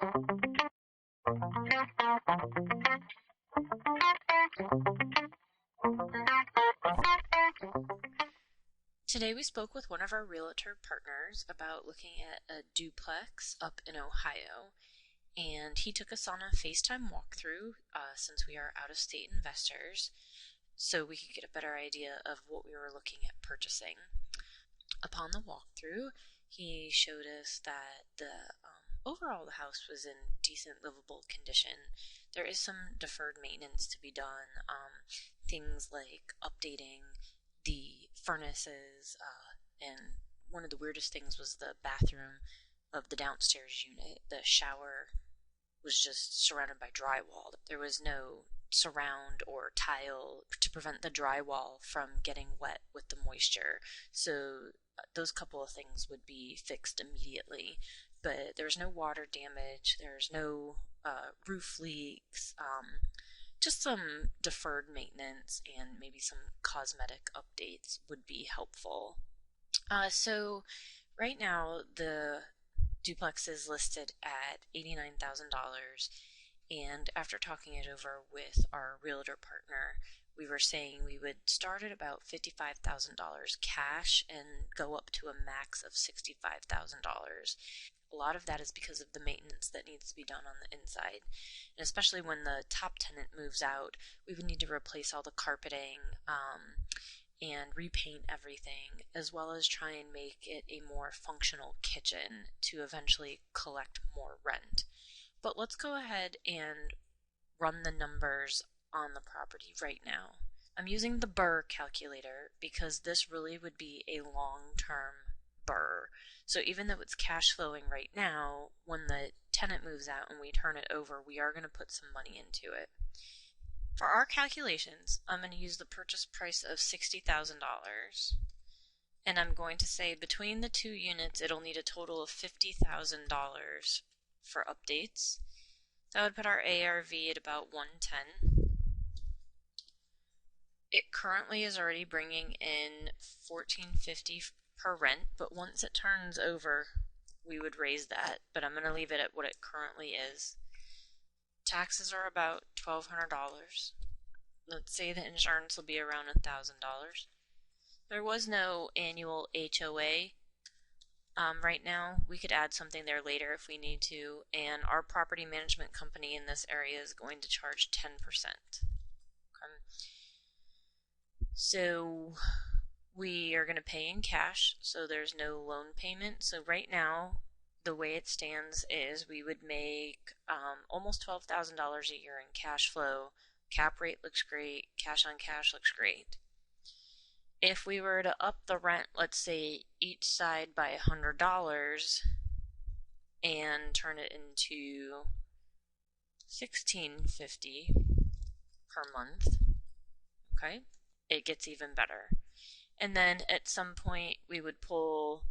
Today we spoke with one of our realtor partners about looking at a duplex up in Ohio, and he took us on a FaceTime walkthrough since we are out-of-state investors, so we could get a better idea of what we were looking at purchasing. Upon the walkthrough, he showed us that overall the house was in decent livable condition. There is some deferred maintenance to be done, things like updating the furnaces, and one of the weirdest things was the bathroom of the downstairs unit. The shower was just surrounded by drywall. There was no surround or tile to prevent the drywall from getting wet with the moisture. So those couple of things would be fixed immediately. But there's no water damage, there's no roof leaks, just some deferred maintenance and maybe some cosmetic updates would be helpful. So right now the duplex is listed at $89,000, and after talking it over with our realtor partner, we were saying we would start at about $55,000 cash and go up to a max of $65,000. A lot of that is because of the maintenance that needs to be done on the inside. And especially when the top tenant moves out, we would need to replace all the carpeting and repaint everything, as well as try and make it a more functional kitchen to eventually collect more rent. But let's go ahead and run the numbers on the property right now. I'm using the BRRRR calculator because this really would be a long-term BRRRR. So even though it's cash flowing right now, when the tenant moves out and we turn it over, we are going to put some money into it. For our calculations, I'm going to use the purchase price of $60,000. And I'm going to say between the two units, it'll need a total of $50,000 for updates. That would put our ARV at about 110. It currently is already bringing in $1,450 per rent, but once it turns over, we would raise that, but I'm going to leave it at what it currently is. Taxes are about $1,200. Let's say the insurance will be around $1,000. There was no annual HOA right now. We could add something there later if we need to, and our property management company in this area is going to charge 10%. Okay. So we are going to pay in cash, so there's no loan payment. So right now, the way it stands is we would make almost $12,000 a year in cash flow. Cap rate looks great. Cash on cash looks great. If we were to up the rent, let's say each side by $100 and turn it into $1,650 per month, okay, it gets even better. And then at some point we would pull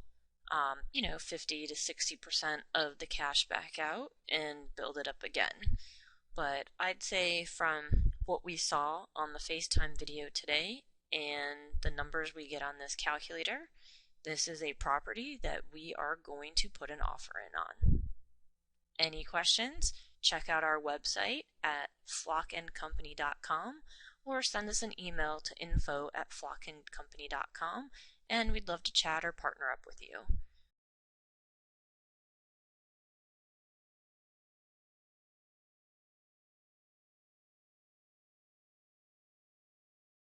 50 to 60% of the cash back out and build it up again. But I'd say from what we saw on the FaceTime video today and the numbers we get on this calculator, this is a property that we are going to put an offer in on. Any questions? Check out our website at flockandcompany.com or send us an email to info@flockandcompany.com, and we'd love to chat or partner up with you.